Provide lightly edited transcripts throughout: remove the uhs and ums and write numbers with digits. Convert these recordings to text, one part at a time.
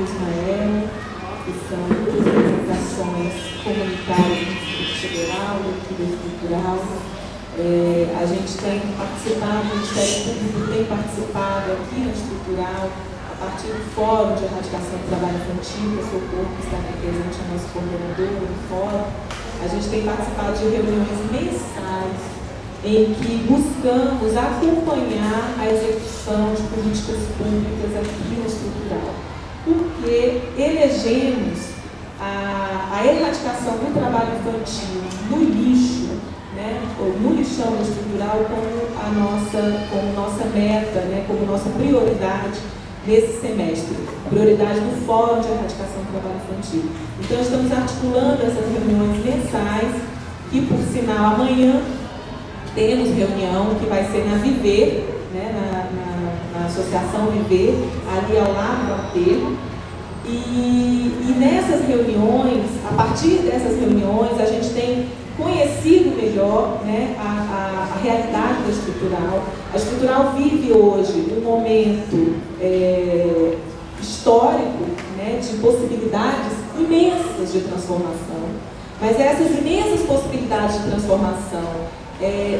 e Ismael, que são organizações comunitárias do Distrito Federal, do Equilíbrio Estrutural. A gente tem participado, o Ministério Público tem participado aqui na Estrutural, a partir do Fórum de Erradicação do Trabalho Infantil, que é o Socorro, que está aqui presente, é nosso coordenador do Fórum. A gente tem participado de reuniões mensais em que buscamos acompanhar a execução de políticas públicas aqui na Estrutural, porque elegemos a erradicação do trabalho infantil no lixo, né, ou no lixão estrutural como nossa meta, né, como nossa prioridade nesse semestre, prioridade do Fórum de Erradicação do Trabalho Infantil. Então, estamos articulando essas reuniões mensais, que, por sinal, amanhã temos reunião que vai ser na Viver, né, na Associação Viver, ali ao lado do aterro. E nessas reuniões, a partir dessas reuniões, a gente tem conhecido melhor, né, a realidade da Estrutural. A Estrutural vive hoje um momento histórico, né, de possibilidades imensas de transformação, mas essas imensas possibilidades de transformação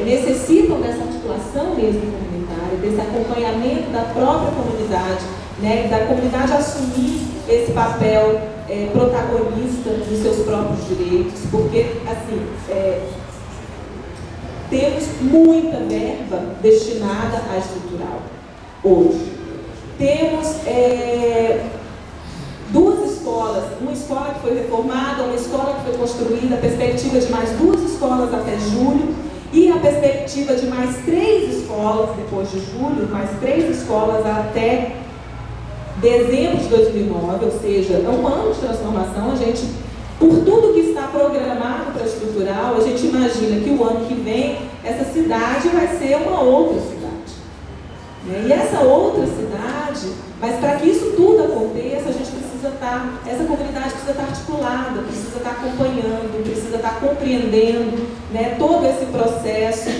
necessitam dessa articulação mesmo comunitária, desse acompanhamento da própria comunidade, né, da comunidade assumir esse papel protagonista dos seus próprios direitos, porque, assim, temos muita verba destinada à Estrutural hoje. Temos duas escolas, uma escola que foi reformada, uma escola que foi construída, a perspectiva de mais 2 escolas até julho, e a perspectiva de mais 3 escolas depois de julho, mais 3 escolas até dezembro de 2009, ou seja, é um ano de transformação. A gente, por tudo que está programado para a Estrutural, a gente imagina que o ano que vem essa cidade vai ser uma outra cidade, né? E essa outra cidade, mas para que isso tudo aconteça, a gente precisa estar, essa comunidade precisa estar articulada, precisa estar acompanhando, precisa estar compreendendo, né, todo esse processo,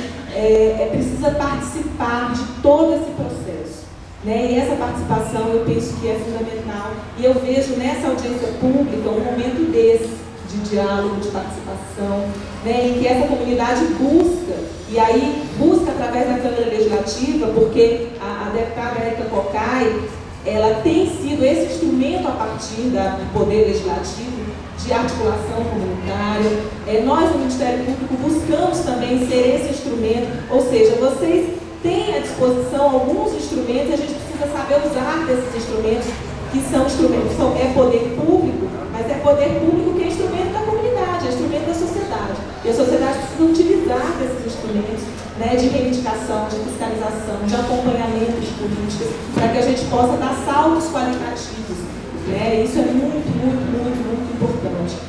precisa participar de todo esse processo. Né? E essa participação eu penso que é fundamental, e eu vejo nessa audiência pública um momento desse, de diálogo, de participação, né? Em que essa comunidade busca, e aí busca através da Câmara Legislativa, porque a deputada Érica Cocai, ela tem sido esse instrumento a partir do Poder Legislativo de articulação comunitária. Nós, no Ministério Público, buscamos também ser esse instrumento, ou seja, vocês tem à disposição alguns instrumentos, e a gente precisa saber usar desses instrumentos, que são instrumentos, é poder público, mas é poder público que é instrumento da comunidade, é instrumento da sociedade. E a sociedade precisa utilizar desses instrumentos, né, de reivindicação, de fiscalização, de acompanhamento de políticas, para que a gente possa dar saltos qualitativos. Né? Isso é muito, muito, muito, muito importante.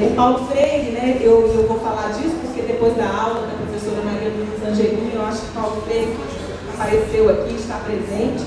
O Paulo Freire, né, eu vou falar disso porque depois da aula da professora Maria Luísa Angelini, eu acho que o Paulo Freire, que apareceu aqui, está presente.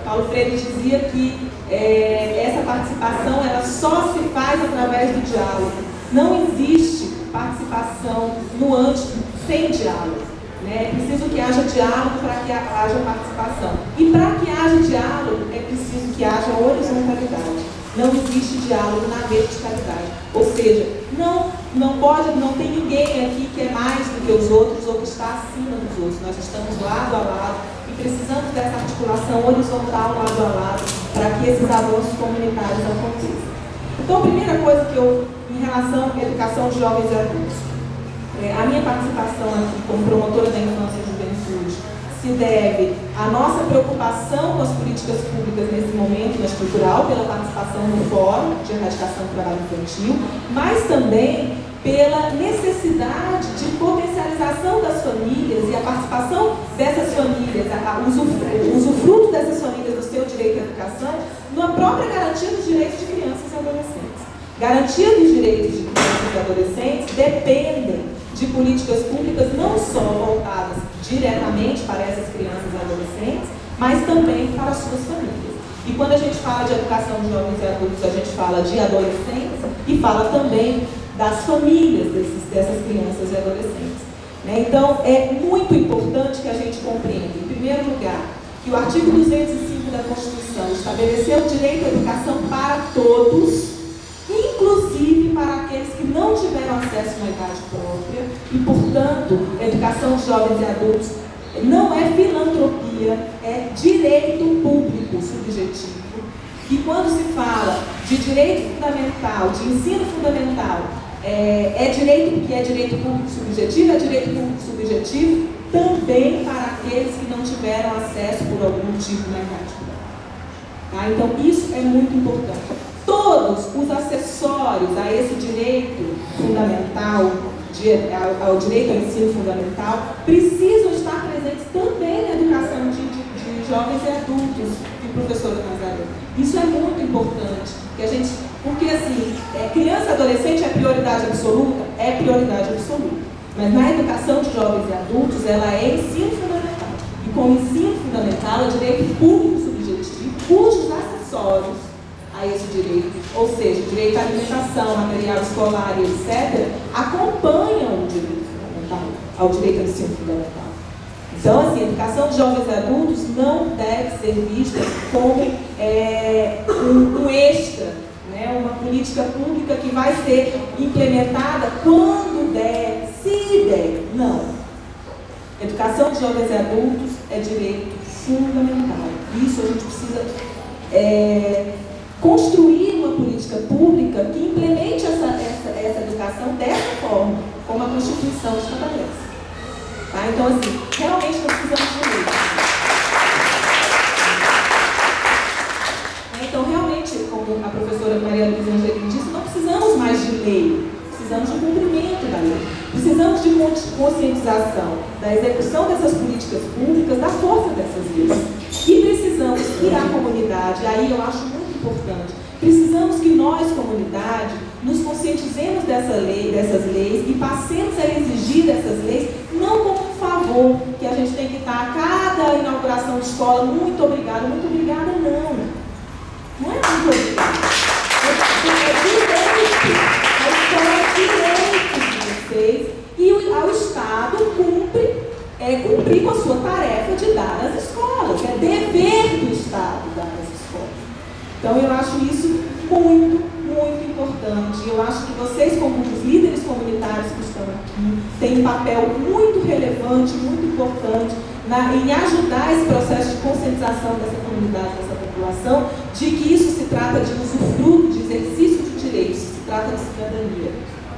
Paulo Freire dizia que essa participação ela só se faz através do diálogo. Não existe participação no âmbito sem diálogo. Né? É preciso que haja diálogo para que haja participação. E para que haja diálogo, é preciso que haja horizontalidade. Não existe diálogo na verticalidade. Ou seja, não tem ninguém aqui que é mais do que os outros ou que está acima dos outros. Nós estamos lado a lado e precisamos dessa articulação horizontal lado a lado para que esses avanços comunitários aconteçam. Então, a primeira coisa que em relação à educação de jovens e adultos, a minha participação aqui como promotora da infância e juventude se deve à nossa preocupação com as políticas públicas nesse momento na Estrutural, pela participação no Fórum de Erradicação do Trabalho Infantil, mas também pela necessidade de potencialização das famílias e a participação dessas famílias, o usufruto dessas famílias do seu direito à educação, na própria garantia dos direitos de crianças e adolescentes. Garantia dos direitos de crianças e adolescentes dependem de políticas públicas não só voltadas diretamente para essas crianças e adolescentes, mas também para as suas famílias. E quando a gente fala de educação de jovens e adultos, a gente fala de adolescentes e fala também das famílias dessas crianças e adolescentes. Né? Então, é muito importante que a gente compreenda, em primeiro lugar, que o artigo 205 da Constituição Constituição estabeleceu o direito à educação para todos, inclusive para aqueles que não tiveram acesso à idade própria, e, portanto, a educação de jovens e adultos não é filantropia, é direito público subjetivo. E quando se fala de direito fundamental, de ensino fundamental, é direito porque é direito público subjetivo, é direito público subjetivo também para aqueles que não tiveram acesso por algum motivo na idade própria. Tá? Então, isso é muito importante. Todos os acessórios a esse direito fundamental, ao direito ao ensino fundamental, precisam estar presentes também na educação de jovens e adultos, que o professor Nazaré. Isso é muito importante, porque assim, criança e adolescente é prioridade absoluta? É prioridade absoluta. Mas na educação de jovens e adultos, ela é ensino fundamental. E como ensino fundamental, é direito público subjetivo, cujos acessórios a esse direito, ou seja, direito à alimentação, material escolar e etc., acompanham o direito fundamental, ao direito ao ensino fundamental. Então, assim, a educação de jovens e adultos não deve ser vista como um extra, né, uma política pública que vai ser implementada quando der, se der. Não. Educação de jovens e adultos é direito fundamental. Isso a gente precisa construir uma política pública que implemente essa educação dessa forma, como a Constituição estabelece. Tá? Então, assim, realmente nós precisamos de lei. Então, realmente, como a professora Maria Luísa Angelini disse, não precisamos mais de lei, precisamos de cumprimento da lei. Precisamos de conscientização da execução dessas políticas públicas, da força dessas leis. E precisamos que a comunidade, aí eu acho muito importante, precisamos que nós, comunidade, nos conscientizemos dessas leis e passemos a exigir dessas leis, não como um favor, que a gente tem que estar a cada inauguração de escola, muito obrigada, não. Não é muito obrigada. É direito. A escola é direito de vocês e o Estado cumprir com a sua tarefa de dar às escolas. É dever do Estado dar às escolas. Então, eu acho isso muito, muito importante. Eu acho que vocês, como os líderes comunitários que estão aqui, têm um papel muito relevante, muito importante em ajudar esse processo de conscientização dessa comunidade, dessa população, de que isso se trata de usufruto, de exercício de direitos, se trata de cidadania.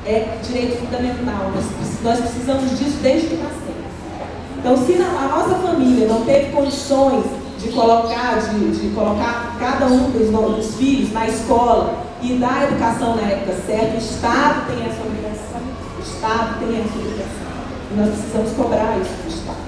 É direito fundamental, nós precisamos disso desde que nascemos. Então, se a nossa família não teve condições de colocar cada um dos filhos na escola e dar a educação na época certa, o Estado tem essa obrigação. O Estado tem essa obrigação. E nós precisamos cobrar isso do Estado.